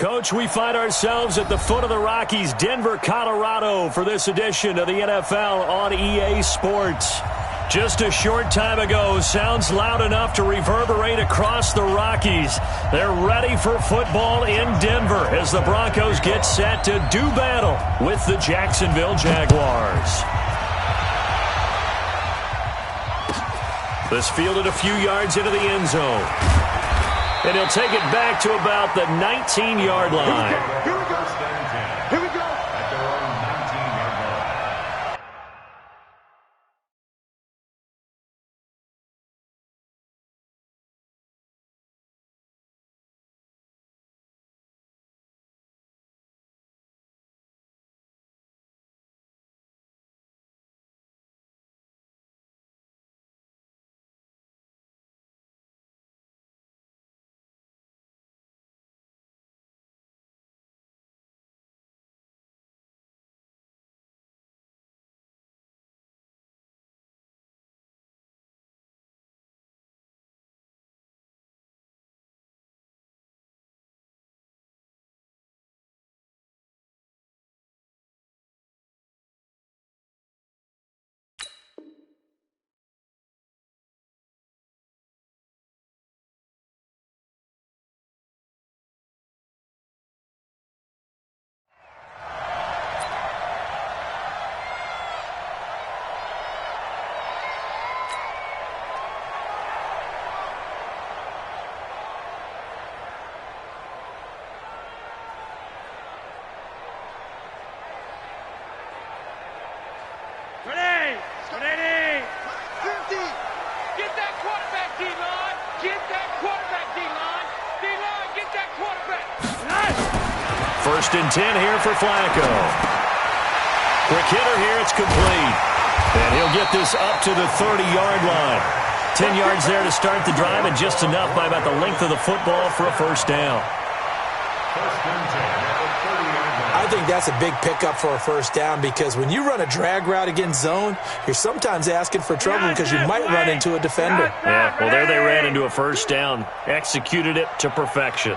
Coach, we find ourselves at the foot of the Rockies, Denver, Colorado, for this edition of the NFL on EA Sports. Just a short time ago, sounds loud enough to reverberate across the Rockies. They're ready for football in Denver as the Broncos get set to do battle with the Jacksonville Jaguars. This fielded a few yards into the end zone. And he'll take it back to about the 19-yard line. Here we go. Here we go. At their own 19-yard line. First and 10 here for Flacco. Quick hitter here, it's complete. And he'll get this up to the 30-yard line. 10 yards there to start the drive, and just enough by about the length of the football for a first down. I think that's a big pickup for a first down, because when you run a drag route against zone, you're sometimes asking for trouble because you might run into a defender. Yeah, well, there they ran into a first down. Executed it to perfection.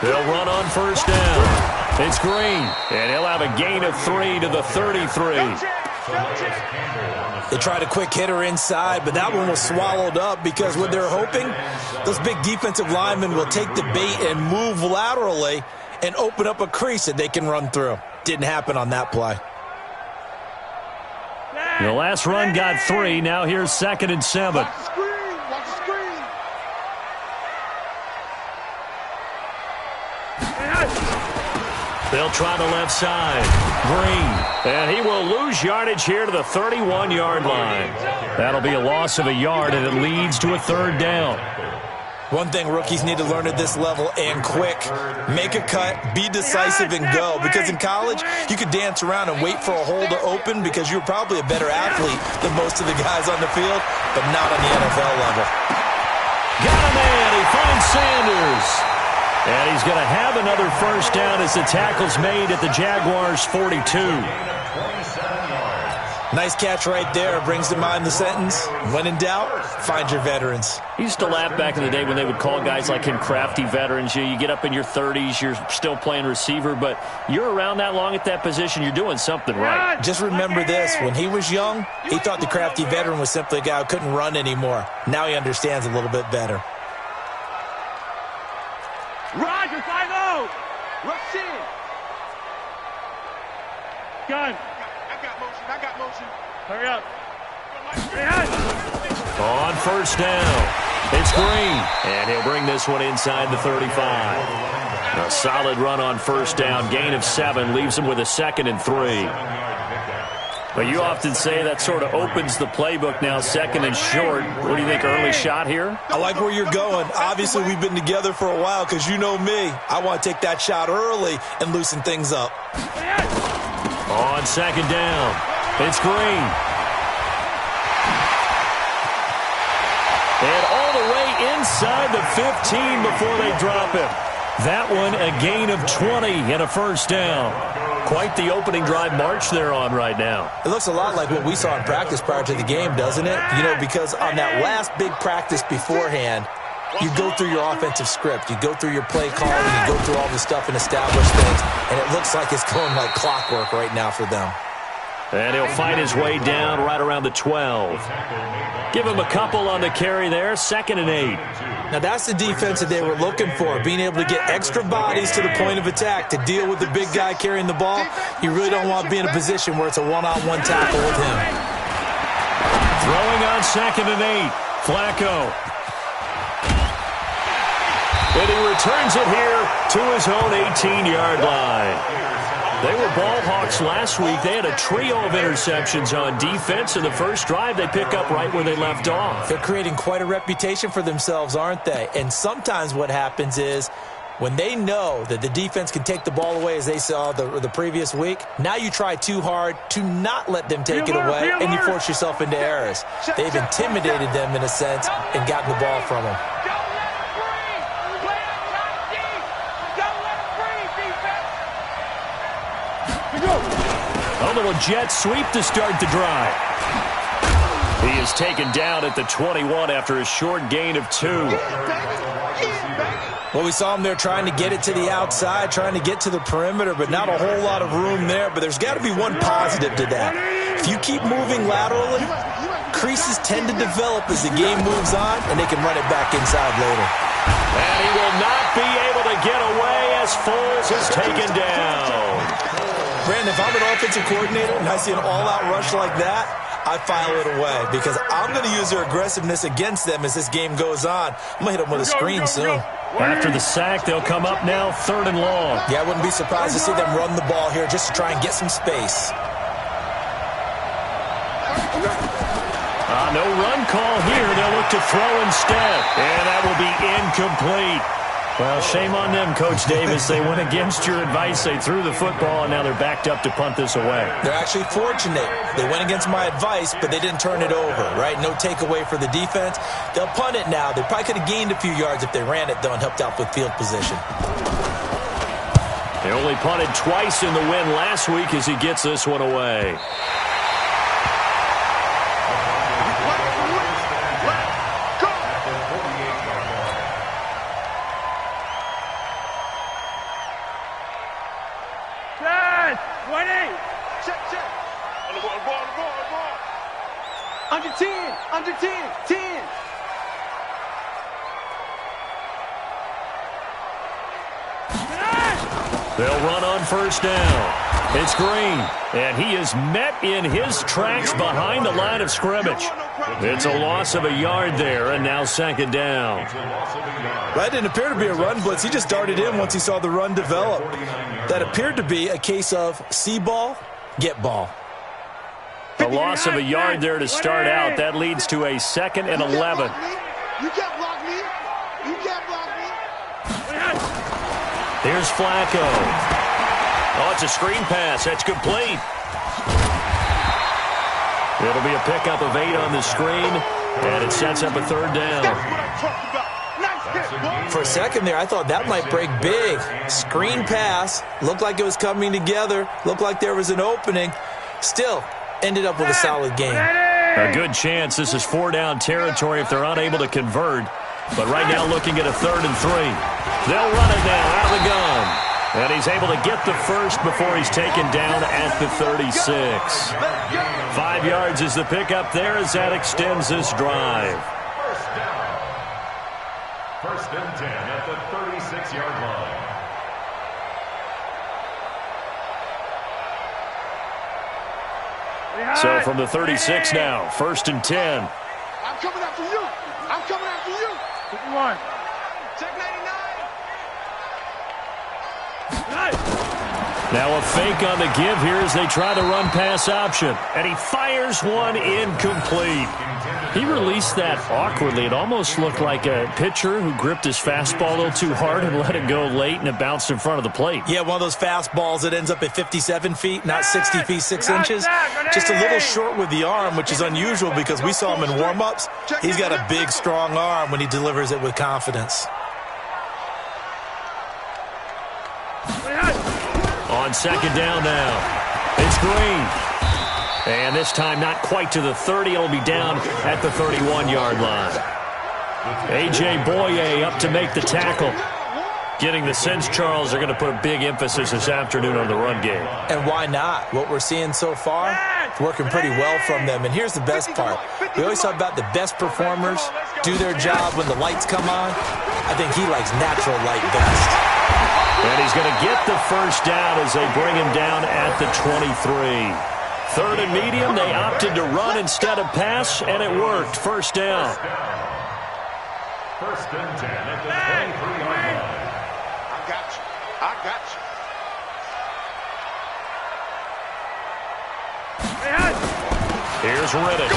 They'll run on first down. It's Green, and he'll have a gain of 3 to the 33. They tried a quick hitter inside, but that one was swallowed up because what they're hoping, those big defensive linemen will take the bait and move laterally and open up a crease that they can run through. Didn't happen on that play. The last run got 3. Now here's 2nd and 7. They'll try the left side. Green. And he will lose yardage here to the 31-yard line. That'll be a loss of a yard, and it leads to a third down. One thing rookies need to learn at this level, and quick. Make a cut, be decisive, and go. Because in college, you could dance around and wait for a hole to open because you're probably a better athlete than most of the guys on the field, but not on the NFL level. Got a man. He finds Sanders. And he's going to have another first down as the tackle's made at the Jaguars' 42. Nice catch right there. Brings to mind the sentence, when in doubt, find your veterans. He used to laugh back in the day when they would call guys like him crafty veterans. You get up in your 30s, you're still playing receiver, but you're around that long at that position, you're doing something right. Just remember this. When he was young, he thought the crafty veteran was simply a guy who couldn't run anymore. Now he understands a little bit better. Roger, 5-0. Rush in. Gun. I got motion. Hurry up. On first down, it's Green. And he'll bring this one inside the 35. A solid run on first down. Gain of 7 leaves him with a 2nd and 3. But you often say that sort of opens the playbook now, 2nd and short. What do you think, early shot here? I like where you're going. Obviously, we've been together for a while because you know me. I want to take that shot early and loosen things up. On 2nd down, it's Green. And all the way inside the 15 before they drop him. That one a gain of 20 and a first down. Quite the opening drive march they're on right now. It looks a lot like what we saw in practice prior to the game, doesn't it? You know, because on that last big practice beforehand, you go through your offensive script, you go through your play calling, you go through all the stuff and establish things, and it looks like it's going like clockwork right now for them. And he'll fight his way down right around the 12. Give him a couple on the carry there, 2nd and 8. Now that's the defense that they were looking for, being able to get extra bodies to the point of attack to deal with the big guy carrying the ball. You really don't want to be in a position where it's a one-on-one tackle with him. Throwing on 2nd and 8, Flacco. And he returns it here to his own 18-yard line. They were ball hawks last week. They had a trio of interceptions on defense. In the first drive, they pick up right where they left off. They're creating quite a reputation for themselves, aren't they? And sometimes what happens is when they know that the defense can take the ball away, as they saw the previous week, now you try too hard to not let them take it away, and you force yourself into errors. They've intimidated them in a sense and gotten the ball from them. A little jet sweep to start the drive. He is taken down at the 21 after a short gain of 2. Well, we saw him there trying to get it to the outside, trying to get to the perimeter, but not a whole lot of room there. But there's got to be one positive to that. If you keep moving laterally, creases tend to develop as the game moves on, and they can run it back inside later. And he will not be able to get away as Foles is taken down. Brandon, if I'm an offensive coordinator and I see an all-out rush like that, I file it away because I'm going to use their aggressiveness against them as this game goes on. I'm going to hit them with a screen soon. After the sack, they'll come up now 3rd and long. Yeah, I wouldn't be surprised to see them run the ball here just to try and get some space. No run call here. They'll look to throw instead. And that will be incomplete. Well, shame on them, Coach Davis. They went against your advice. They threw the football, and now they're backed up to punt this away. They're actually fortunate. They went against my advice, but they didn't turn it over, right? No takeaway for the defense. They'll punt it now. They probably could have gained a few yards if they ran it, though, and helped out with field position. They only punted twice in the win last week as he gets this one away. Under 10, under 10, 10. They'll run on first down. It's Green, and he is met in his tracks behind the line of scrimmage. It's a loss of a yard there, and now 2nd down. That didn't appear to be a run blitz. He just darted in once he saw the run develop. That appeared to be a case of see ball, get ball. A loss of a yard there to start out. That leads to a 2nd and 11. You can't block me. You can't block me. Here's Flacco. Oh, it's a screen pass. That's complete. It'll be a pickup of 8 on the screen, and it sets up a 3rd down. That's what I'm talking about. Nice hit, boy. For a second there, I thought that might break big. Screen pass. Looked like it was coming together. Looked like there was an opening. Still, ended up with a solid game. A good chance this is 4-down territory if they're unable to convert. But right now looking at a 3rd and 3. They'll run it now out of the gun. And he's able to get the first before he's taken down at the 36. 5 yards is the pickup there as that extends this drive. First and 10 at the 36-yard line. So from the 36 now, 1st and 10. I'm coming after you. I'm coming after you. 51. Check 99. Now a fake on the give here as they try to run pass option. And he fires one incomplete. He released that awkwardly. It almost looked like a pitcher who gripped his fastball a little too hard and let it go late, and it bounced in front of the plate. Yeah, one of those fastballs that ends up at 57 feet, not 60 feet, 6 inches. Just a little short with the arm, which is unusual because we saw him in warm-ups. He's got a big, strong arm when he delivers it with confidence. on second down now. It's Green. And this time not quite to the 30. It'll be down at the 31-yard line. A.J. Boye up to make the tackle. Getting the sense, Charles, are going to put a big emphasis this afternoon on the run game. And why not? What we're seeing so far, it's working pretty well from them. And here's the best part. We always talk about the best performers do their job when the lights come on. I think he likes natural light best. And he's going to get the first down as they bring him down at the 23. Third and medium, they opted to run instead of pass, and it worked. First down. First and 10 at the 23-yard line. I got you. Here's Riddick.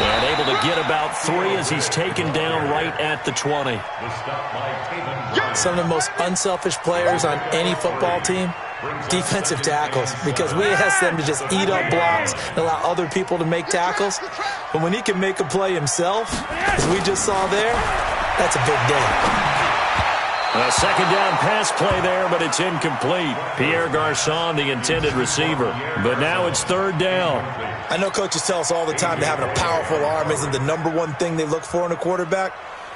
And able to get about 3 as he's taken down right at the 20. Some of the most unselfish players on any football team, defensive tackles, because we ask them to just eat up blocks and allow other people to make tackles. But when he can make a play himself, as we just saw there, that's a big day. A second down pass play there, but it's incomplete. Pierre Garçon, the intended receiver. But now it's third down. I know coaches tell us all the time that having a powerful arm isn't the number one thing they look for in a quarterback.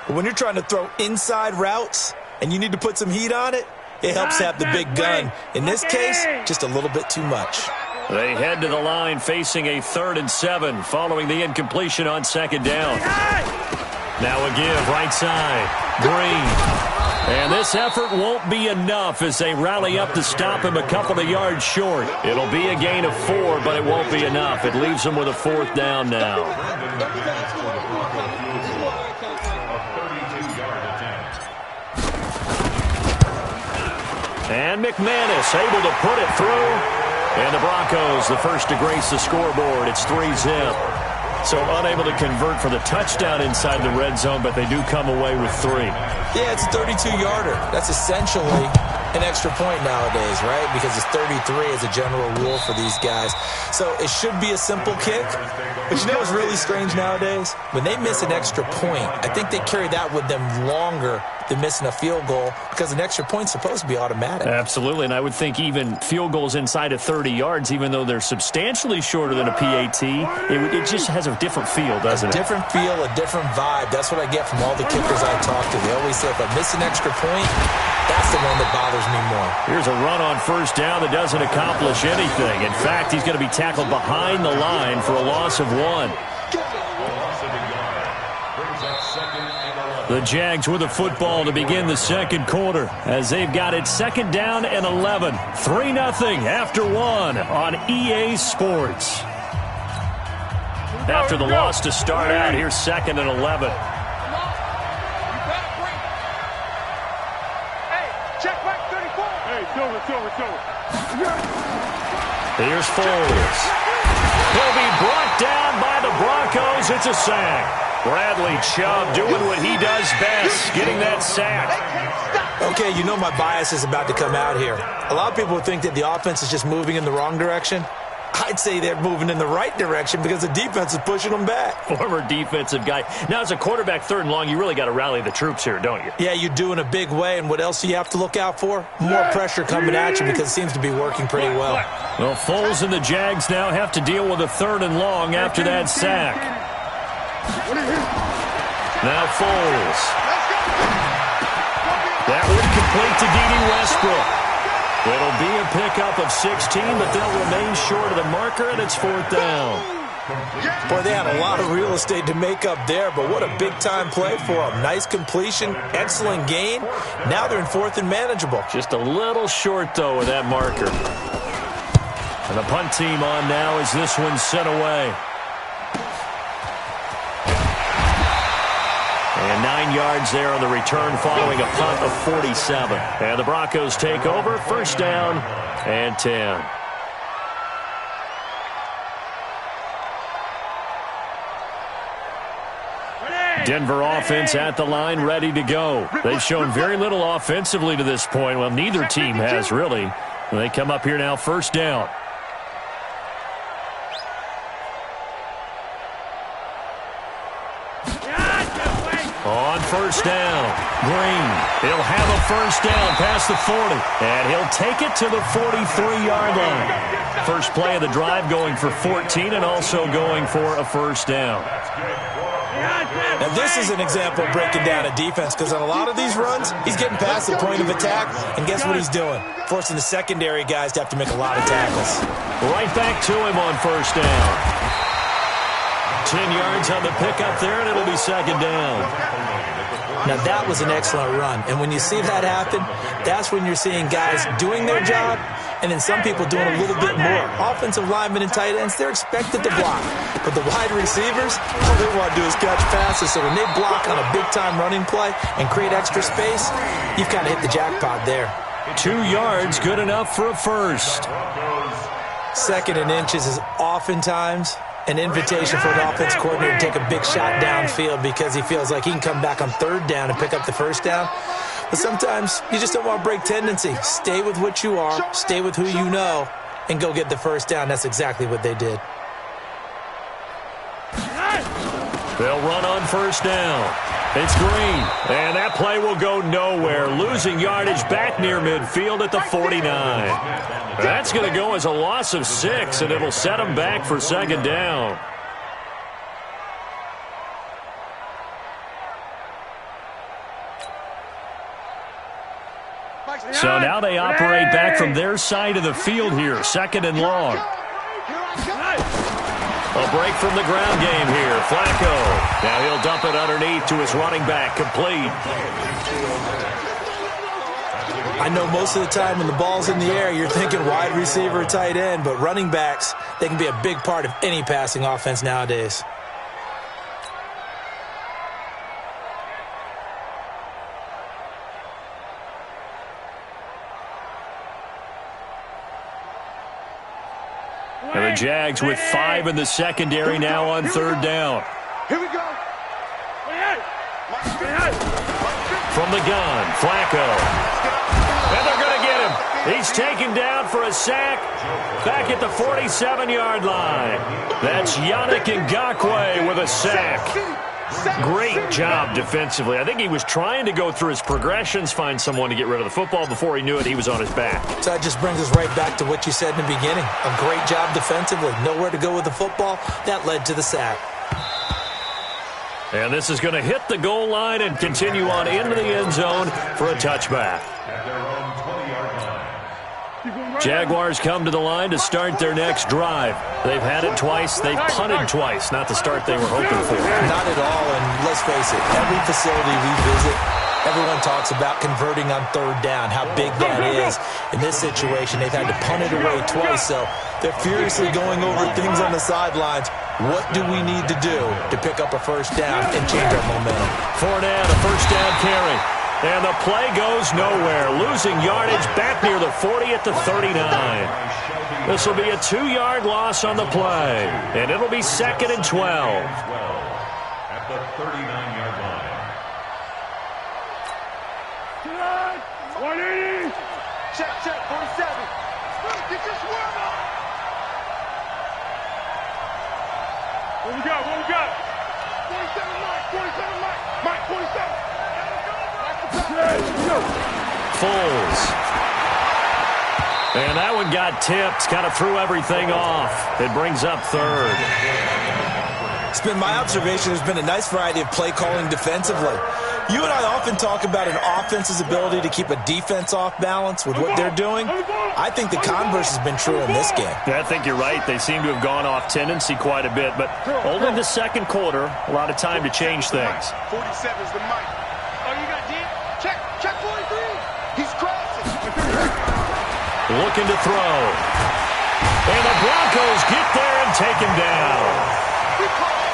But when you're trying to throw inside routes and you need to put some heat on it, it helps have the big gun. In this case, just a little bit too much. They head to the line facing a 3rd and 7 following the incompletion on second down. Now a give right side. Green. And this effort won't be enough as they rally up to stop him a couple of yards short. It'll be a gain of 4, but it won't be enough. It leaves them with a 4th down now. And McManus able to put it through. And the Broncos, the first to grace the scoreboard. It's 3-zip. So unable to convert for the touchdown inside the red zone, but they do come away with 3. Yeah, it's a 32-yarder. That's essentially an extra point nowadays, right? Because it's 33 as a general rule for these guys. So it should be a simple kick. But you know what's really strange nowadays? When they miss an extra point, I think they carry that with them longer than missing a field goal because an extra point's supposed to be automatic. Absolutely, and I would think even field goals inside of 30 yards, even though they're substantially shorter than a PAT, it just has a different feel, doesn't it? A different feel, a different vibe. That's what I get from all the kickers I talk to. They always say, if I miss an extra point, that's the one that bothers me more. Here's a run on first down that doesn't accomplish anything. In fact, he's going to be tackled behind the line for a loss of 1. The Jags with the football to begin the second quarter as they've got it second down and 11. 3-0 after 1 on EA Sports. After the loss to start out, here's second and 11. Check back 34. Hey, Silver. Here's Foles. He'll be brought down by the Broncos. It's a sack. Bradley Chubb doing what he does best, getting that sack. Okay, you know my bias is about to come out here. A lot of people think that the offense is just moving in the wrong direction. I'd say they're moving in the right direction because the defense is pushing them back. Former defensive guy. Now, as a quarterback, 3rd and long, you really got to rally the troops here, don't you? Yeah, you do in a big way, and what else do you have to look out for? More pressure coming at you because it seems to be working pretty well. Well, Foles and the Jags now have to deal with a 3rd and long after that sack. Now Foles. That would complete to Dede Westbrook. It'll be a pickup of 16, but they'll remain short of the marker, and it's 4th down. Boy, they had a lot of real estate to make up there, but what a big-time play for them. Nice completion, excellent gain. Now they're in 4th and manageable. Just a little short, though, with that marker. And the punt team on now as this one's sent away. And 9 yards there on the return following a punt of 47. And the Broncos take over, first down and 10. Denver offense at the line, ready to go. They've shown very little offensively to this point. Well, neither team has, really. They come up here now, first down. On first down, Green. He'll have a first down past the 40, and he'll take it to the 43-yard line. First play of the drive going for 14 and also going for a first down. Now, this is an example of breaking down a defense because on a lot of these runs, he's getting past the point of attack, and guess what he's doing? Forcing the secondary guys to have to make a lot of tackles. Right back to him on first down. 10 yards on the pickup there, and it'll be second down. Now, that was an excellent run. And when you see that happen, that's when you're seeing guys doing their job and then some people doing a little bit more. Offensive linemen and tight ends, they're expected to block. But the wide receivers, all they want to do is catch passes. So when they block on a big-time running play and create extra space, you've kind of hit the jackpot there. 2 yards, good enough for a first. Second and inches is oftentimes an invitation for an offense coordinator to take a big shot downfield because he feels like he can come back on third down and pick up the first down. But sometimes you just don't want to break tendency. Stay with what you are, stay with who you know, and go get the first down. That's exactly what they did. They'll run on first down. It's Green, and that play will go nowhere, losing yardage back near midfield at the 49. That's going to go as a loss of 6, and it'll set them back for second down. So now they operate back from their side of the field here, second and long. A break from the ground game here. Flacco. Now he'll dump it underneath to his running back. Complete. I know most of the time when the ball's in the air, you're thinking wide receiver, tight end, but running backs, they can be a big part of any passing offense nowadays. And the Jags with 5 in the secondary now on third down. Here we go. From the gun, Flacco. And they're going to get him. He's taken down for a sack back at the 47-yard line. That's Yannick Ngakoue with a sack. Great job defensively. I think he was trying to go through his progressions, find someone to get rid of the football. Before he knew it, he was on his back. So that just brings us right back to what you said in the beginning. A great job defensively. Nowhere to go with the football. That led to the sack. And this is going to hit the goal line and continue on into the end zone for a touchback. Jaguars come to the line to start their next drive. They've had it twice. They've punted twice. Not the start they were hoping for. Not at all, and let's face it, every facility we visit, everyone talks about converting on third down, how big that is. In this situation, they've had to punt it away twice, so they're furiously going over things on the sidelines. What do we need to do to pick up a first down and change our momentum? Fournette, a first down carry. And the play goes nowhere, losing yardage back near the 40 at the 39. This will be a 2-yard loss on the play, and it'll be second and 12. At the 39-yard line. 180. Check, 47. Get your swerve on. What we got? 47 Mike, 47. Foles. And that one got tipped, kind of threw everything off. It brings up third. It's been my observation there's been a nice variety of play calling defensively. You and I often talk about an offense's ability to keep a defense off balance with what they're doing. I think the converse has been true in this game. Yeah, I think you're right. They seem to have gone off tendency quite a bit, but only the second quarter, a lot of time to change things. 47's the mic. Oh, you got deep? Check 43. He's crossing. Looking to throw. And the Broncos get there and take him down.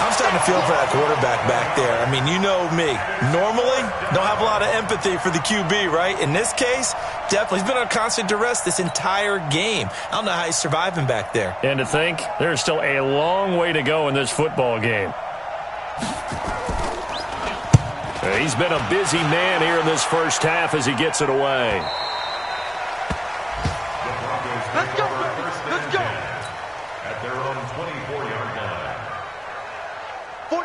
I'm starting to feel for that quarterback back there. I mean, you know me. Normally, don't have a lot of empathy for the QB, right? In this case, definitely. He's been on constant duress this entire game. I don't know how he's surviving back there. And to think, there's still a long way to go in this football game. He's been a busy man here in this first half as he gets it away. Let's go, baby. Let's go. At their own 24-yard line.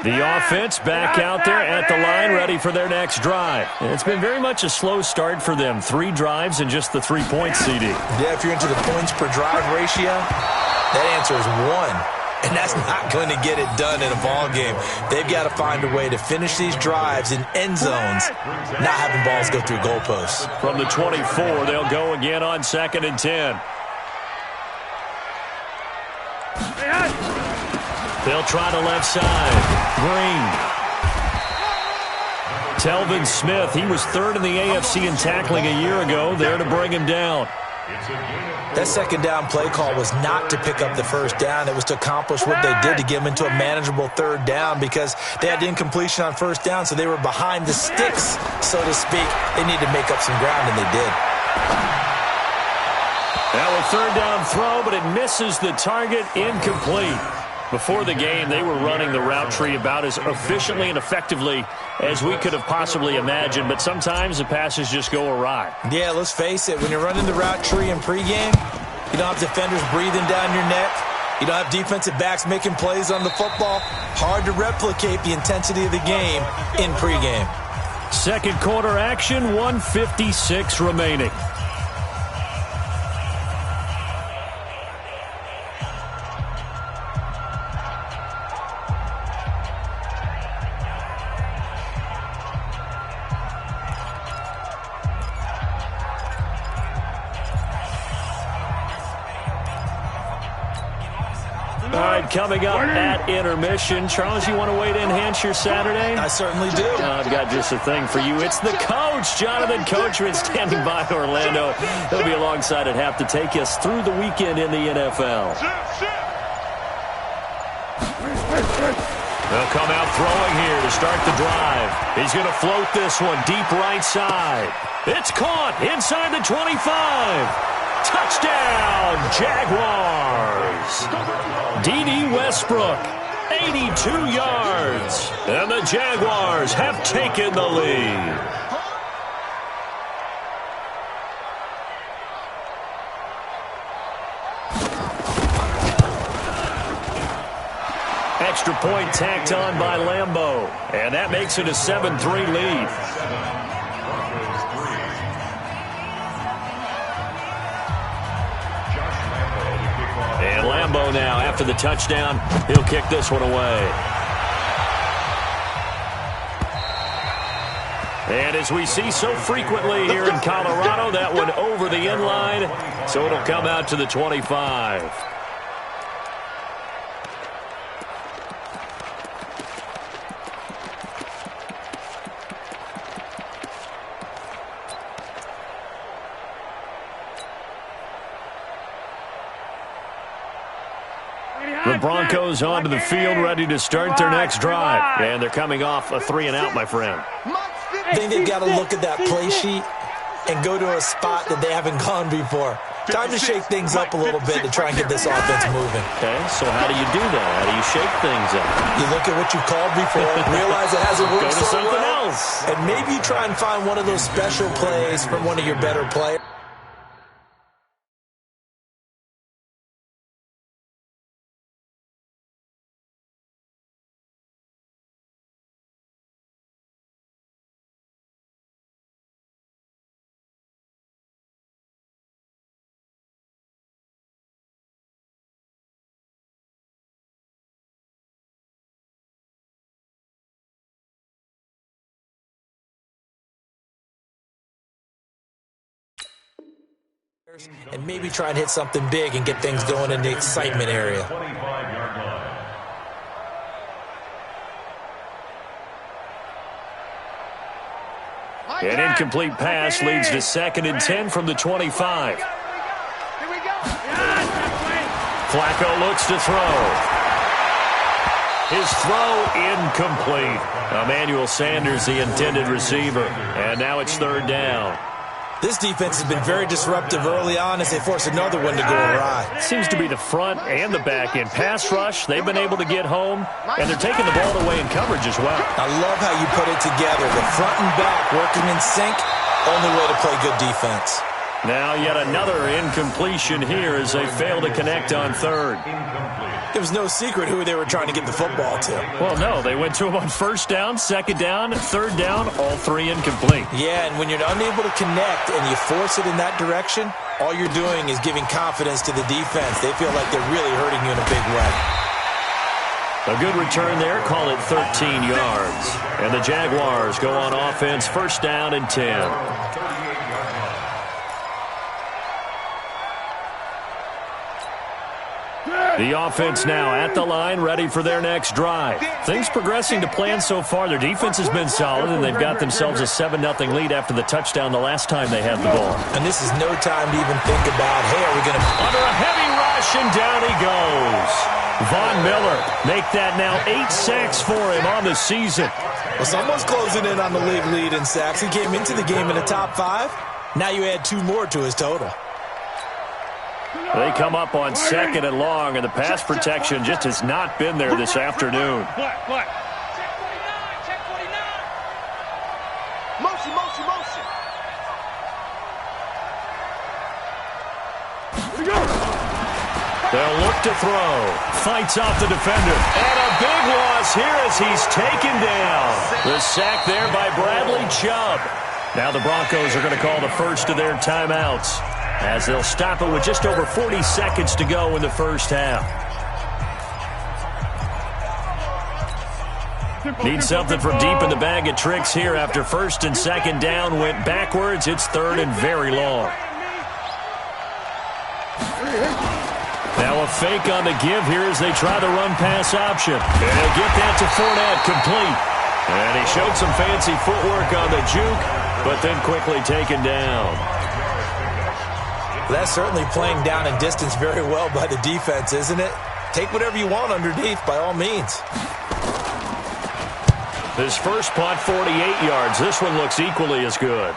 The offense back out there at the line, ready for their next drive. It's been very much a slow start for them. 3 drives and just the 3 points, CD. Yeah, if you're into the points per drive ratio, that answer is 1. And that's not going to get it done in a ball game. They've got to find a way to finish these drives in end zones, not having balls go through goalposts. From the 24, they'll go again on 2nd and 10. They'll try the left side. Green. Telvin Smith, he was 3rd in the AFC in tackling a year ago, there to bring him down. That second down play call was not to pick up the first down. It was to accomplish what they did to get them into a manageable 3rd down because they had incompletion on 1st down, so they were behind the sticks, so to speak. They needed to make up some ground, and they did. Now a 3rd down throw, but it misses the target, incomplete. Before the game, they were running the route tree about as efficiently and effectively as we could have possibly imagined, but sometimes the passes just go awry. Yeah, let's face it. When you're running the route tree in pregame, you don't have defenders breathing down your neck. You don't have defensive backs making plays on the football. Hard to replicate the intensity of the game in pregame. Second quarter action, 1:56 remaining. All right, coming up at intermission. Charles, you want to wait to enhance your Saturday? I certainly do. I've got just a thing for you. It's the coach, Jonathan Coachman, standing by Orlando. He'll be alongside at half to take us through the weekend in the NFL. They'll come out throwing here to start the drive. He's going to float this one deep right side. It's caught inside the 25. Touchdown, Jaguars. D.D. Westbrook, 82 yards. And the Jaguars have taken the lead. Extra point tacked on by Lambeau. And that makes it a 7-3 lead. And Lambeau now, after the touchdown, he'll kick this one away. And as we see so frequently here in Colorado, that one over the end line, so it'll come out to the 25. The Broncos onto the field, ready to start their next drive. And they're coming off a 3-and-out, my friend. I think they've got to look at that play sheet and go to a spot that they haven't gone before. Time to shake things up a little bit to try and get this offense moving. Okay, so how do you do that? How do you shake things up? You look at what you've called before, realize it hasn't worked Go to so something well, else. and maybe you try and find one of those special plays from one of your better players. And maybe try and hit something big and get things going in the excitement area. An incomplete pass leads to 2nd and 10 from the 25. Flacco looks to throw. His throw incomplete. Emmanuel Sanders, the intended receiver. And now it's 3rd down. This defense has been very disruptive early on as they force another one to go awry. Seems to be the front and the back end. Pass rush, they've been able to get home, and they're taking the ball away in coverage as well. I love how you put it together. The front and back working in sync, only way to play good defense. Now yet another incompletion here as they fail to connect on 3rd. Incomplete. It was no secret who they were trying to get the football to. Well, no, they went to him on first down, second down, third down, all three incomplete. Yeah, and when you're unable to connect and you force it in that direction, all you're doing is giving confidence to the defense. They feel like they're really hurting you in a big way. A good return there, call it 13 yards. And the Jaguars go on offense, first down and 10. The offense now at the line, ready for their next drive. Things progressing to plan so far. Their defense has been solid, and they've got themselves a 7-0 lead after the touchdown the last time they had the ball. And this is no time to even think about, hey, are we going to... Under a heavy rush, and down he goes. Von Miller make that now 8 sacks for him on the season. Well, someone's closing in on the league lead in sacks. He came into the game in the top 5. Now you add 2 more to his total. They come up on second and long, and the pass protection just has not been there this afternoon. Black. Check 49, check 49. Motion. Here we go. They'll look to throw. Fights off the defender. And a big loss here as he's taken down. The sack there by Bradley Chubb. Now the Broncos are going to call the first of their timeouts, as they'll stop it with just over 40 seconds to go in the first half. Need something from deep in the bag of tricks here after first and second down went backwards. It's third and very long. Now a fake on the give here as they try the run-pass option. And he'll get that to Fournette, complete. And he showed some fancy footwork on the juke, but then quickly taken down. That's certainly playing down and distance very well by the defense, isn't it? Take whatever you want underneath, by all means. His first punt, 48 yards. This one looks equally as good.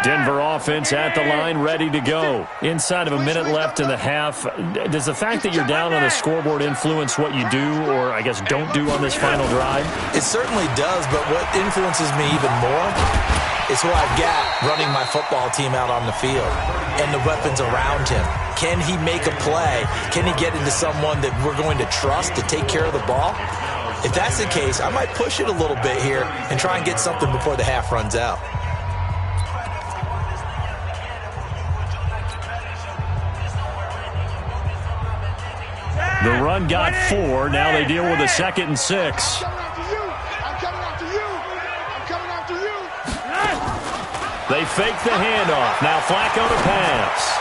Denver offense at the line, ready to go. Inside of a minute left in the half. Does the fact that you're down on the scoreboard influence what you do, or I guess don't do on this final drive? It certainly does, but what influences me even more is who I've got running my football team out on the field and the weapons around him. Can he make a play? Can he get into someone that we're going to trust to take care of the ball? If that's the case, I might push it a little bit here and try and get something before the half runs out. The run got 4. Now they deal with a 2nd and 6. I'm coming after you. They fake the handoff. Now Flacco to pass.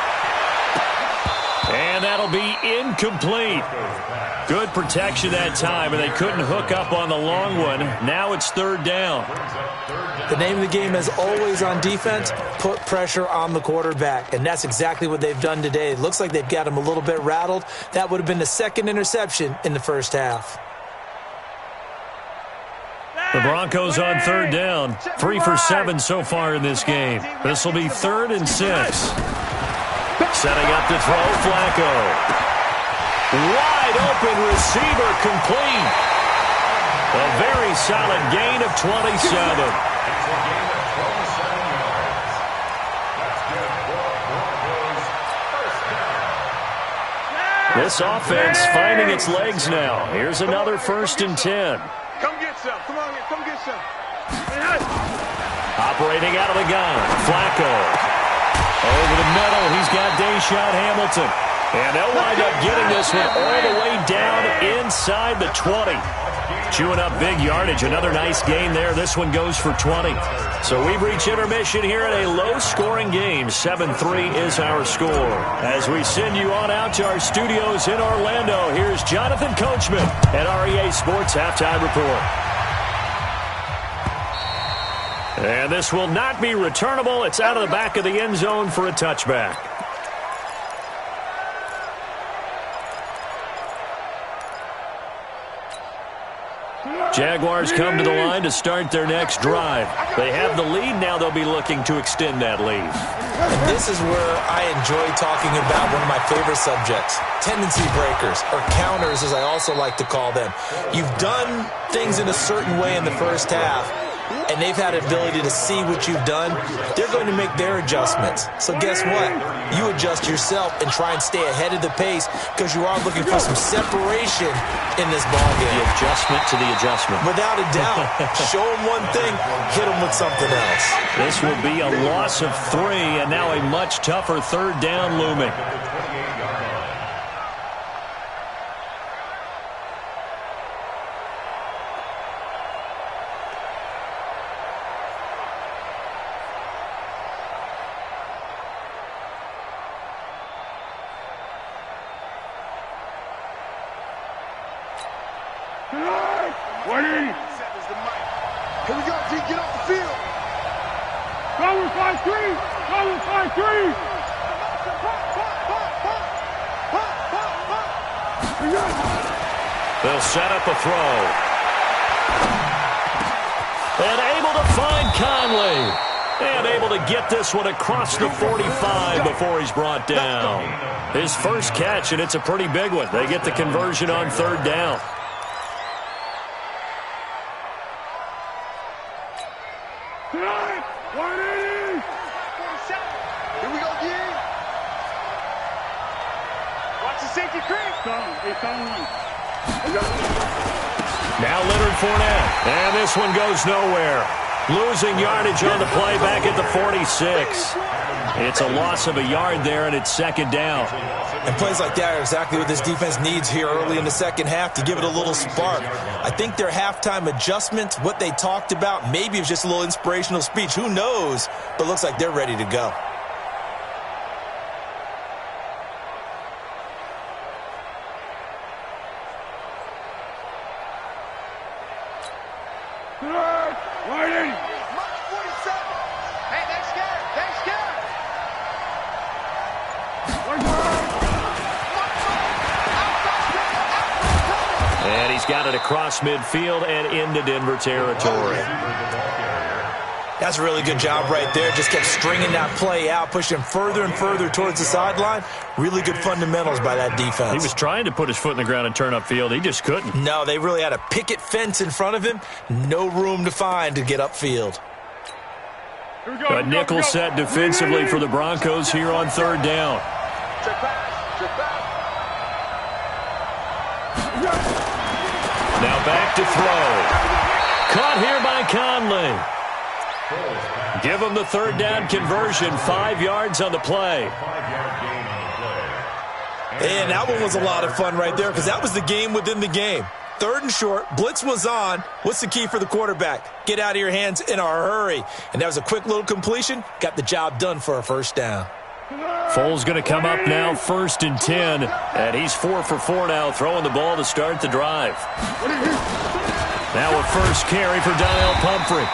And that'll be incomplete. Good protection that time, and they couldn't hook up on the long one. Now it's third down. The name of the game is always on defense, put pressure on the quarterback. And that's exactly what they've done today. It looks like they've got him a little bit rattled. That would have been the second interception in the first half. The Broncos on third down. 3 for 7 so far in this game. This will be 3rd and 6. Setting up to throw, Flacco. Wide open receiver, complete. A very solid gain of 27. This offense finding its legs now. Here's another 1st and 10. Come get some. Come on here. Come get some. Operating out of the gun, Flacco. Over the middle, he's got Deshaun Hamilton. And they'll wind up getting this one all the way down inside the 20. Chewing up big yardage. Another nice gain there. This one goes for 20. So we've reached intermission here in a low-scoring game. 7-3 is our score. As we send you on out to our studios in Orlando, here's Jonathan Coachman at REA Sports Halftime Report. And this will not be returnable. It's out of the back of the end zone for a touchback. Jaguars come to the line to start their next drive. They have the lead. Now they'll be looking to extend that lead. And this is where I enjoy talking about one of my favorite subjects, tendency breakers, or counters as I also like to call them. You've done things in a certain way in the first half, and they've had the ability to see what you've done. They're going to make their adjustments. So guess what? You adjust yourself and try and stay ahead of the pace because you are looking for some separation in this ballgame. The adjustment to the adjustment. Without a doubt. Show them one thing, hit them with something else. This will be a loss of 3, and now a much tougher third down looming. Here we go, G. Get off the field. Go with 5-3. Go with 5-3. They'll set up a throw. And able to find Conley. And able to get this one across the 45 before he's brought down. His first catch, and it's a pretty big one. They get the conversion on third down. Now Leonard Fournette, and this one goes nowhere. Losing yardage on the play back at the 46. It's a loss of a yard there, and it's second down. And plays like that are exactly what this defense needs here early in the second half to give it a little spark. I think their halftime adjustments, what they talked about, maybe it was just a little inspirational speech. Who knows? But it looks like they're ready to go. And he's got it across midfield and into Denver territory. That's a really good job right there. Just kept stringing that play out, pushing further and further towards the sideline. Really good fundamentals by that defense. He was trying to put his foot in the ground and turn upfield. He just couldn't. No, they really had a picket fence in front of him. No room to find to get upfield. A nickel set defensively for the Broncos here on third down. Now back to throw. Caught here by Conley. Give him the third down conversion. 5 yards on the play. And that one was a lot of fun right there because that was the game within the game. Third and short, blitz was on. What's the key for the quarterback? Get out of your hands in a hurry. And that was a quick little completion. Got the job done for a first down. Foles going to come up now, 1st and 10. And he's 4 for 4 now, throwing the ball to start the drive. Now a first carry for Donnell Pumphrey.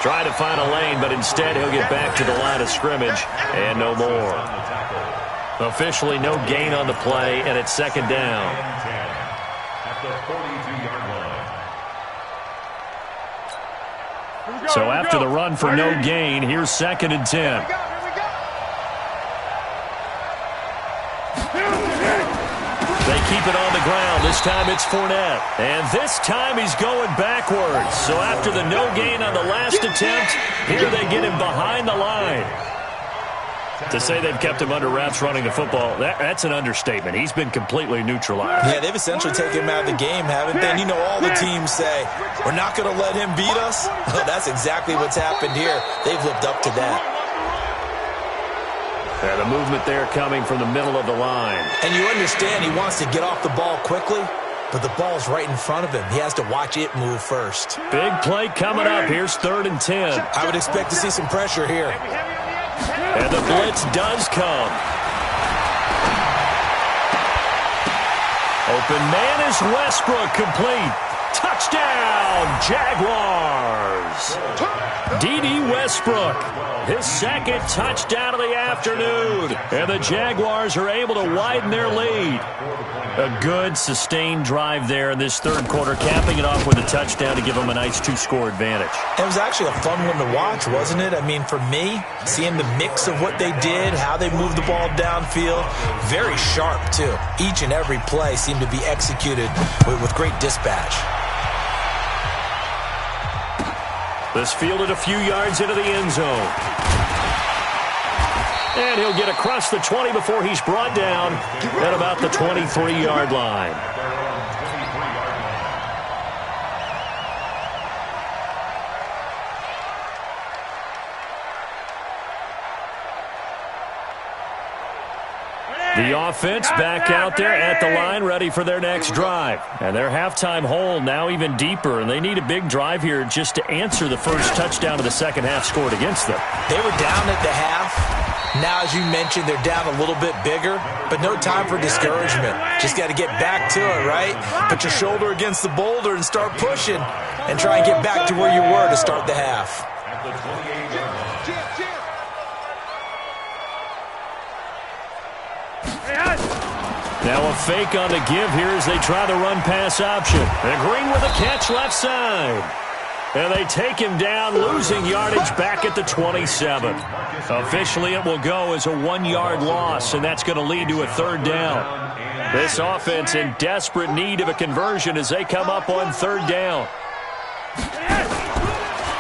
Try to find a lane, but instead he'll get back to the line of scrimmage and no more. Officially no gain on the play, and it's second down. So after the run for no gain, here's 2nd and 10. They keep it on the ground. This time it's Fournette. And this time he's going backwards. So after the no gain on the last attempt, here they get him behind the line. To say they've kept him under wraps running the football, that's an understatement. He's been completely neutralized. Yeah, they've essentially taken him out of the game, haven't they? And you know all the teams say, we're not going to let him beat us. That's exactly what's happened here. They've lived up to that. Yeah, the movement there coming from the middle of the line. And you understand he wants to get off the ball quickly, but the ball's right in front of him. He has to watch it move first. Big play coming up. Here's 3rd and 10. I would expect to see some pressure here. And the blitz does come. Open man is Westbrook, complete. Touchdown, Jaguars! D.D. Westbrook, his second touchdown of the afternoon. And the Jaguars are able to widen their lead. A good, sustained drive there in this third quarter, capping it off with a touchdown to give them a nice two-score advantage. It was actually a fun one to watch, wasn't it? I mean, for me, seeing the mix of what they did, how they moved the ball downfield, very sharp, too. Each and every play seemed to be executed with great dispatch. This fielded a few yards into the end zone. And he'll get across the 20 before he's brought down at about the 23-yard line. The offense back out there at the line, ready for their next drive. And their halftime hole now even deeper, and they need a big drive here just to answer the first touchdown of the second half scored against them. They were down at the half. Now, as you mentioned, they're down a little bit bigger, but no time for discouragement. Just got to get back to it, right? Put your shoulder against the boulder and start pushing and try and get back to where you were to start the half. Now a fake on the give here as they try the run-pass option. And Green with a catch left side. And they take him down, losing yardage back at the 27. Officially, it will go as a 1-yard loss, and that's going to lead to a third down. This offense in desperate need of a conversion as they come up on third down.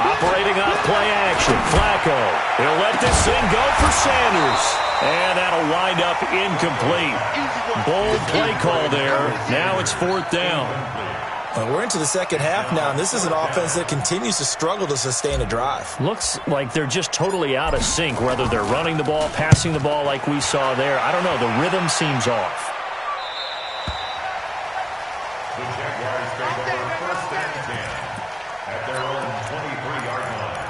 Operating on play action, Flacco. He'll let this thing go for Sanders. And that'll wind up incomplete. Bold play call there. Now it's fourth down. Well, we're into the second half now, and this is an offense that continues to struggle to sustain a drive. Looks like they're just totally out of sync, whether they're running the ball, passing the ball like we saw there. I don't know. The rhythm seems off. The Jaguars take over first and 10 at their own 23-yard line.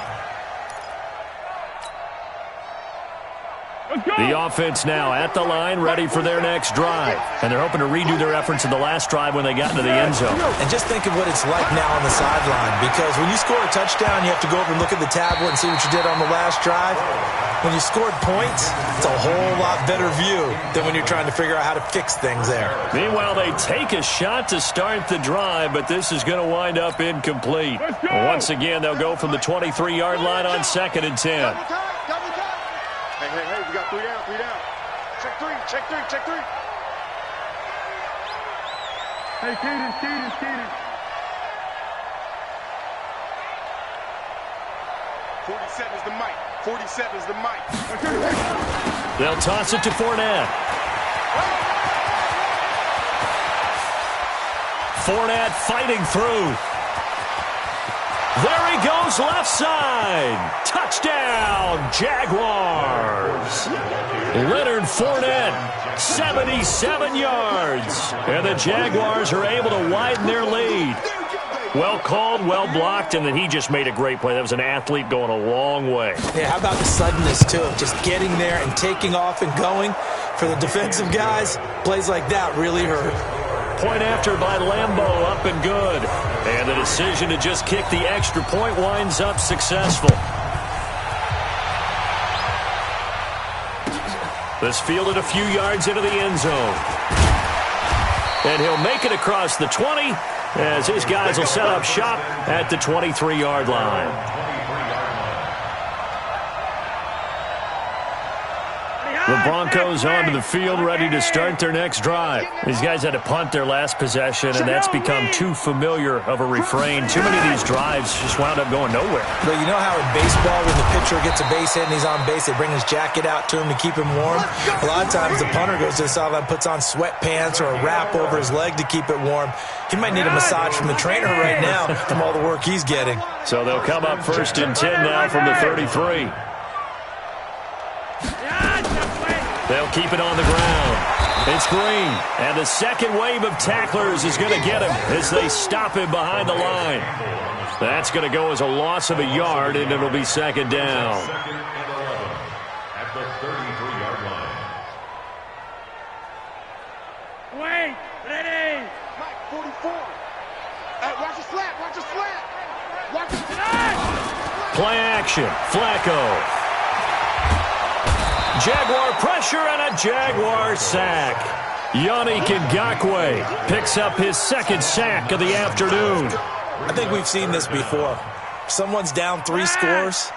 The offense now at the line, ready for their next drive. And they're hoping to redo their efforts in the last drive when they got into the end zone. And just think of what it's like now on the sideline, because when you score a touchdown, you have to go over and look at the tablet and see what you did on the last drive. When you scored points, it's a whole lot better view than when you're trying to figure out how to fix things there. Meanwhile, they take a shot to start the drive, but this is going to wind up incomplete. Once again, they'll go from the 23-yard line on second and 10. Hey, we got 3 down, 3 down. Check three. 47's the mic. 47's the mic. They'll toss it to Fournette. Fournette fighting through. There he goes left side. Touchdown, Jaguars. Leonard Fournette, 77 yards. And the Jaguars are able to widen their lead. Well called, well blocked, and then he just made a great play. That was an athlete going a long way. Yeah, how about the suddenness, too, of just getting there and taking off and going? For the defensive guys, plays like that really hurt. Point after by Lambeau, up and good. And the decision to just kick the extra point winds up successful. This fielded a few yards into the end zone. And he'll make it across the 20 as his guys will set up shop at the 23-yard line. The Broncos onto the field, ready to start their next drive. These guys had to punt their last possession, and that's become too familiar of a refrain. Too many of these drives just wound up going nowhere. But you know how in baseball, when the pitcher gets a base hit and he's on base, they bring his jacket out to him to keep him warm? A lot of times the punter goes to the sideline, puts on sweatpants or a wrap over his leg to keep it warm. He might need a massage from the trainer right now from all the work he's getting. So they'll come up first and 10 now from the 33. They'll keep it on the ground. It's Green, and the second wave of tacklers is going to get him as they stop him behind the line. That's going to go as a loss of a yard, and it'll be second down. At the 33-yard line. Wait, ready. Mike, 44. Hey, watch the slant. Watch the slant. Watch the Play action. Flacco. Jaguar pressure and a Jaguar sack. Yannick Ngakoue picks up his second sack of the afternoon. I think we've seen this before. Someone's down 3 scores.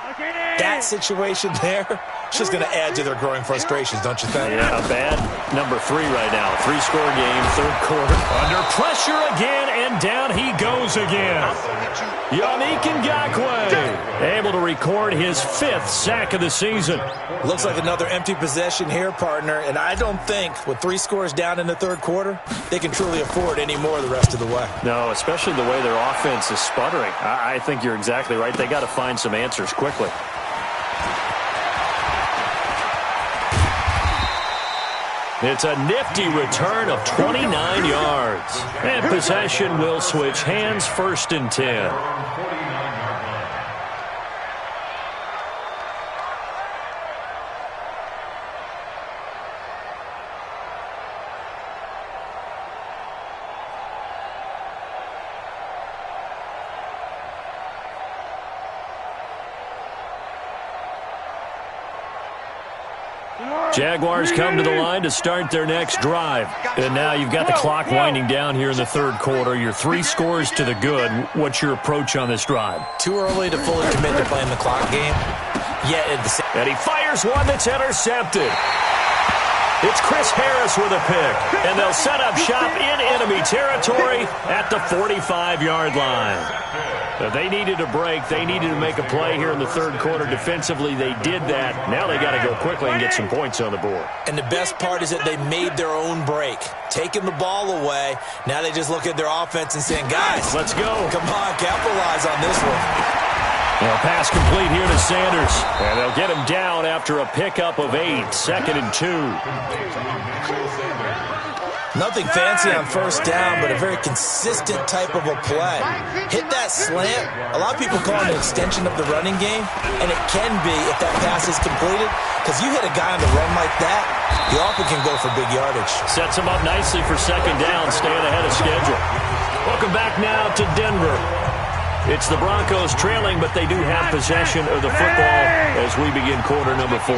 That situation there, it's just going to add to their growing frustrations, don't you think? Yeah, bad number 3 right now. 3-score game, third quarter. Under pressure again, and down he goes again. Yannick Ngakoue able to record his 5th sack of the season. Looks like another empty possession here, partner, and I don't think with 3 scores down in the third quarter, they can truly afford any more the rest of the way. No, especially the way their offense is sputtering. I think you're exactly right. They got to find some answers quickly. It's a nifty return of 29 yards. And possession will switch hands, 1st and 10. Jaguars come to the line to start their next drive. And now you've got the clock winding down here in the third quarter. You're 3 scores to the good. What's your approach on this drive? Too early to fully commit to playing the clock game. Yet at the same And he fires one that's intercepted. It's Chris Harris with a pick. And they'll set up shop in enemy territory at the 45-yard line. They needed a break. They needed to make a play here in the third quarter. Defensively, they did that. Now they got to go quickly and get some points on the board. And the best part is that they made their own break. Taking the ball away. Now they just look at their offense and saying, guys, let's go. Come on, capitalize on this one. Well, pass complete here to Sanders. And they'll get him down after a pickup of 8. 2nd and 2. Nothing fancy on first down, but a very consistent type of a play. Hit that slant. A lot of people call it an extension of the running game, and it can be if that pass is completed, because you hit a guy on the run like that, he often can go for big yardage. Sets him up nicely for 2nd down, staying ahead of schedule. Welcome back now to Denver. It's the Broncos trailing, but they do have possession of the football as we begin quarter number 4.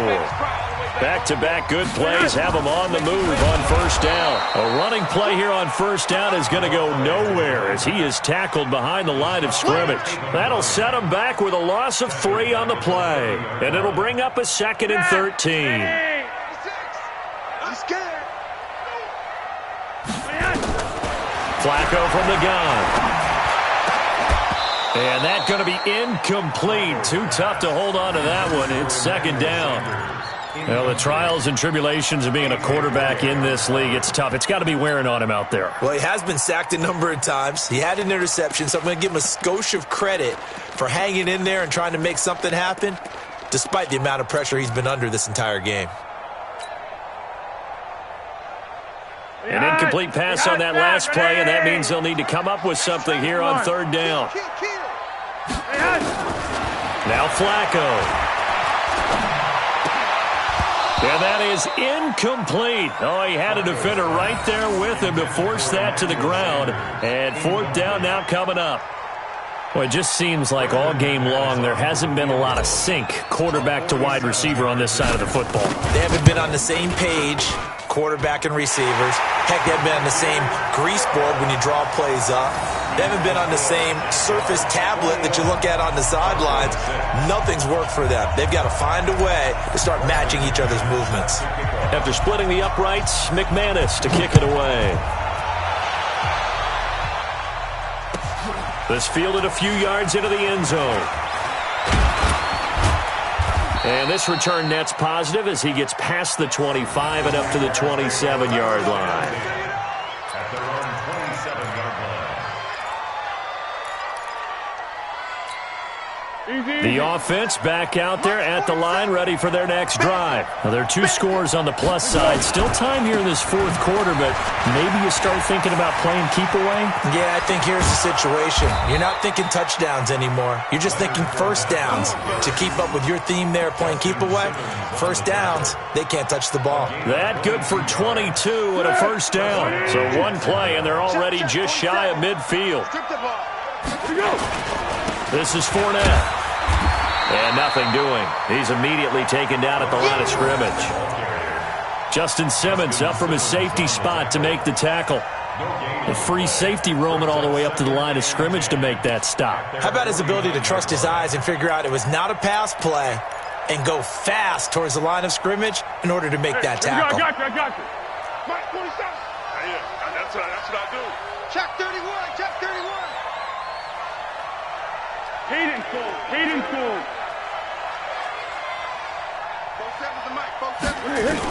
Back-to-back good plays have them on the move on first down. A running play here on first down is going to go nowhere as he is tackled behind the line of scrimmage. That'll set him back with a loss of 3 on the play. And it'll bring up a 2nd and 13. Flacco from the gun. And that's going to be incomplete. Too tough to hold on to that one. It's 2nd down. Well, the trials and tribulations of being a quarterback in this league, it's tough. It's got to be wearing on him out there. Well, he has been sacked a number of times. He had an interception, so I'm going to give him a skosh of credit for hanging in there and trying to make something happen, despite the amount of pressure he's been under this entire game. An incomplete pass on that last play, and that means they'll need to come up with something here on 3rd down. Now Flacco. And that is incomplete. Oh, he had a defender right there with him to force that to the ground. And 4th down now coming up. Well, it just seems like all game long there hasn't been a lot of sync quarterback to wide receiver on this side of the football. They haven't been on the same page, quarterback and receivers. Heck, they haven't been on the same grease board when you draw plays up. They haven't been on the same surface tablet that you look at on the sidelines. Nothing's worked for them. They've got to find a way to start matching each other's movements. After splitting the uprights, McManus to kick it away. This fielded a few yards into the end zone. And this return net's positive as he gets past the 25 and up to the 27-yard line. At their own 27-yard line. The offense back out there at the line, ready for their next drive. Now, there are 2 scores on the plus side. Still time here in this 4th quarter, but maybe you start thinking about playing keep away? Yeah, I think here's the situation. You're not thinking touchdowns anymore. You're just thinking first downs. To keep up with your theme there, playing keep away, first downs, they can't touch the ball. That good for 22 and a first down. So 1 play, and they're already just shy of midfield. Here we go. This is Fournette. And nothing doing. He's immediately taken down at the line of scrimmage. Justin Simmons up from his safety spot to make the tackle. The free safety roaming all the way up to the line of scrimmage to make that stop. How about his ability to trust his eyes and figure out it was not a pass play and go fast towards the line of scrimmage in order to make that tackle? I got you. Mike 27. Yeah, that's what I do. Check 31, check 31. Hayden forward. Both sevens to Mike, both sevens.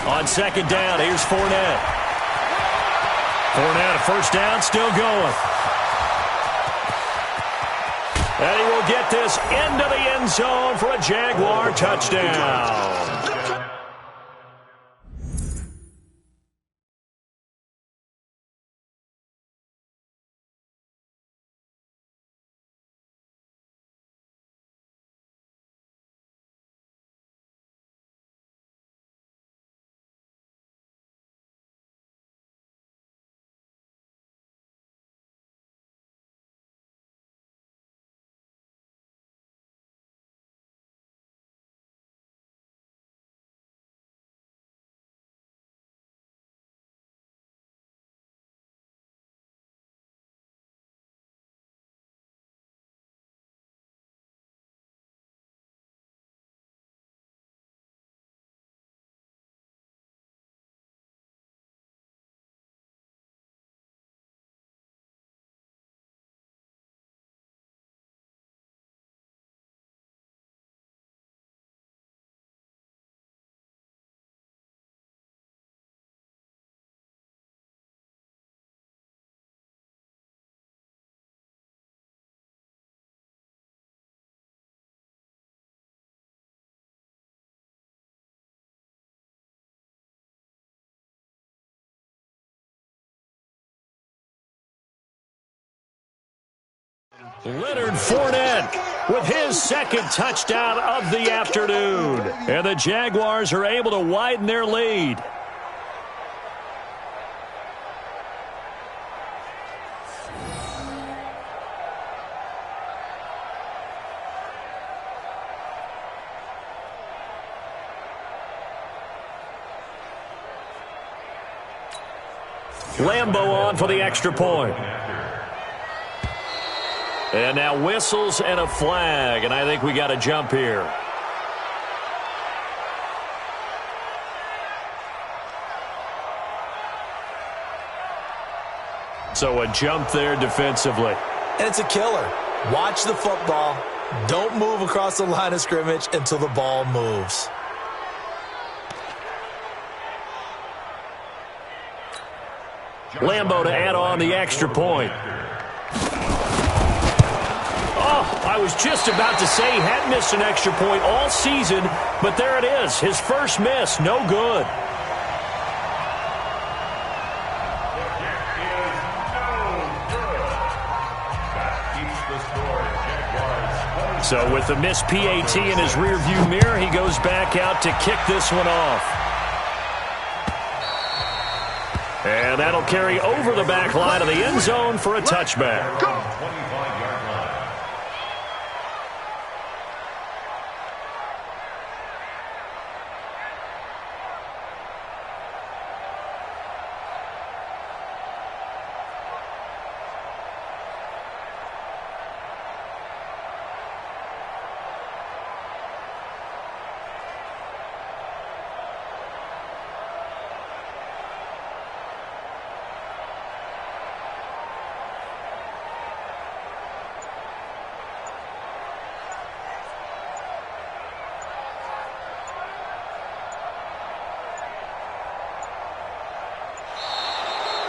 On second down, here's Fournette. Fournette, a first down, still going. And he will get this into the end zone for a Jaguar touchdown. Leonard Fournette with his second touchdown of the afternoon. And the Jaguars are able to widen their lead. Lambeau on for the extra point. And now whistles and a flag, and I think we got a jump here. So a jump there defensively. And it's a killer. Watch the football. Don't move across the line of scrimmage until the ball moves. Lambeau to add on the extra point. Oh, I was just about to say he hadn't missed an extra point all season, but there it is. His first miss, no good. So with the missed PAT in his rearview mirror, he goes back out to kick this one off. And that'll carry over the back line of the end zone for a touchback.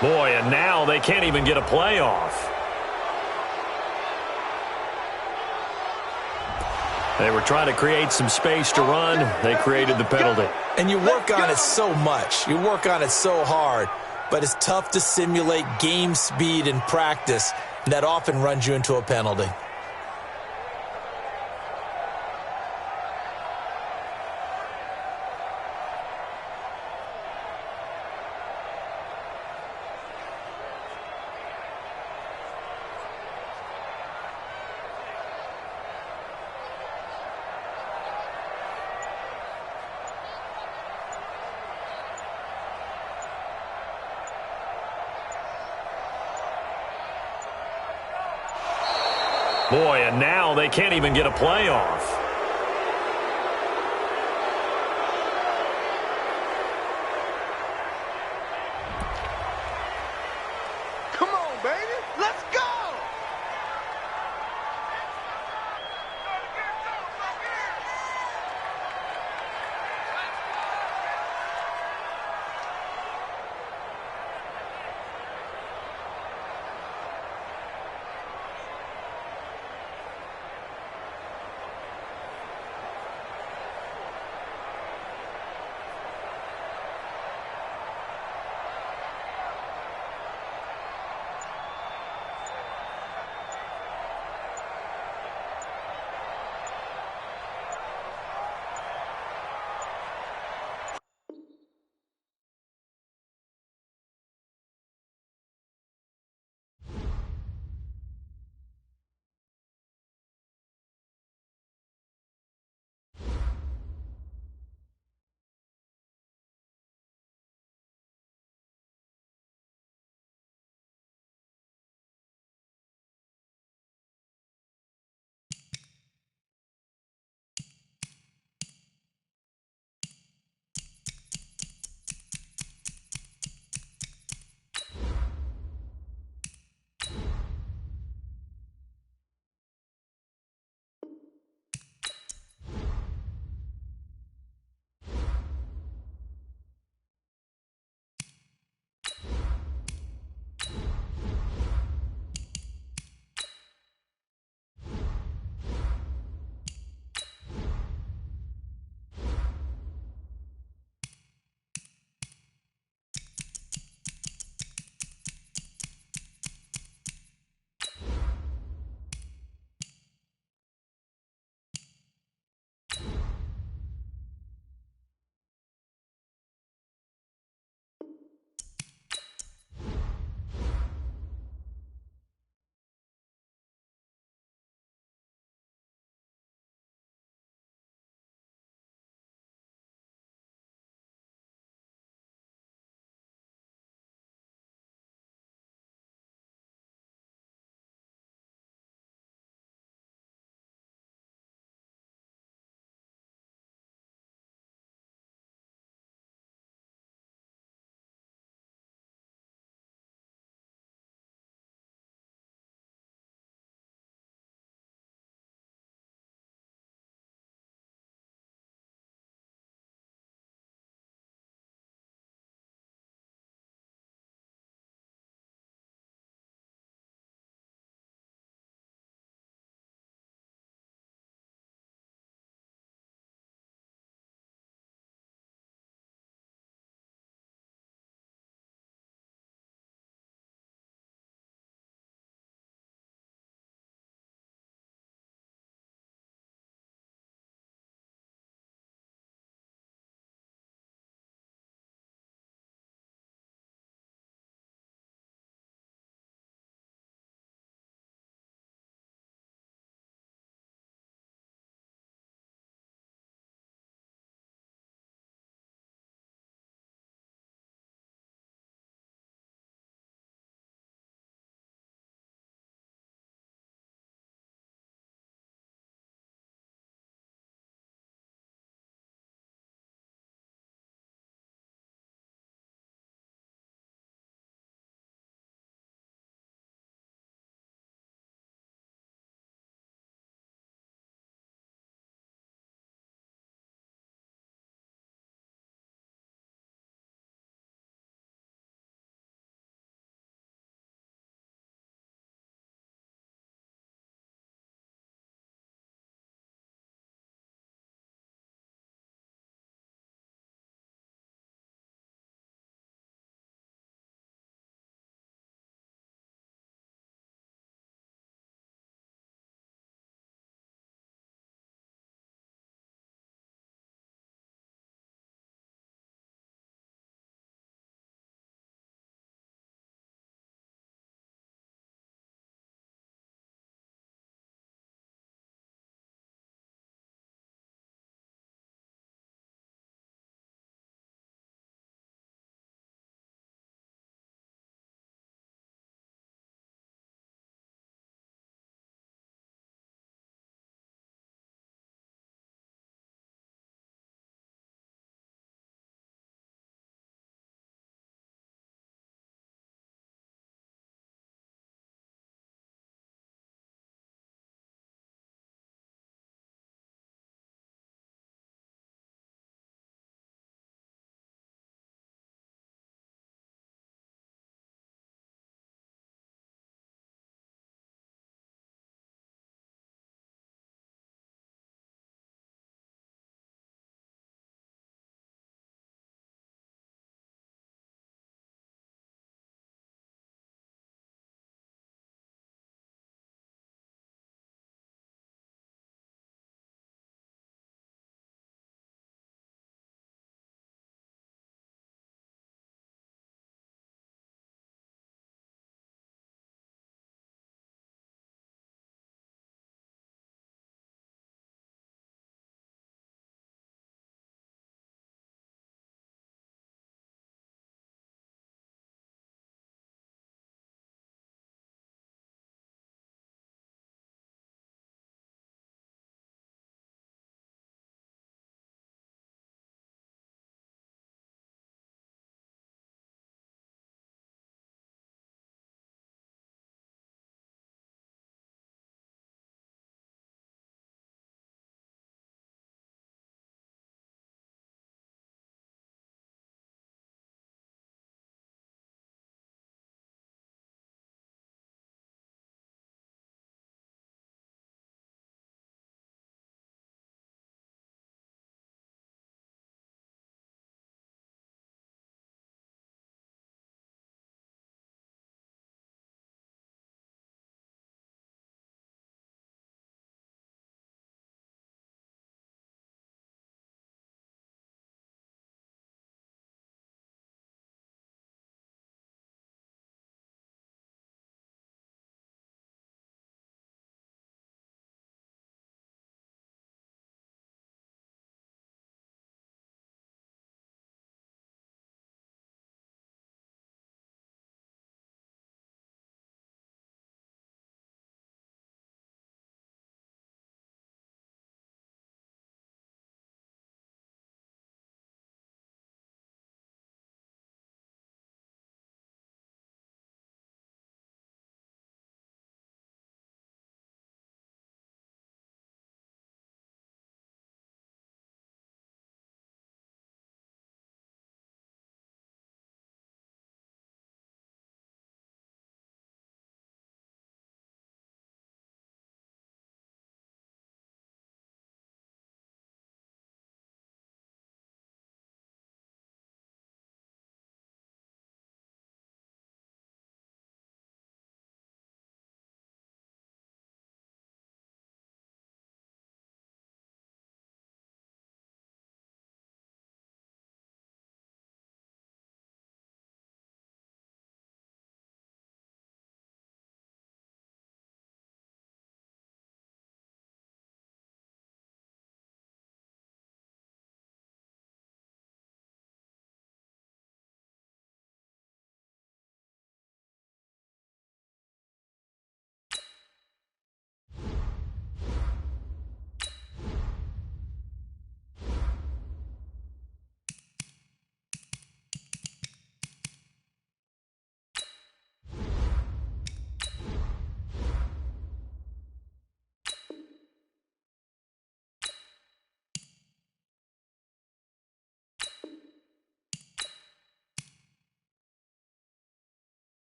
Boy, and now they can't even get a playoff. They were trying to create some space to run. They created the penalty. And you work on it so much. You work on it so hard. But it's tough to simulate game speed in practice. And that often runs you into a penalty. Boy, and now they can't even get a play off.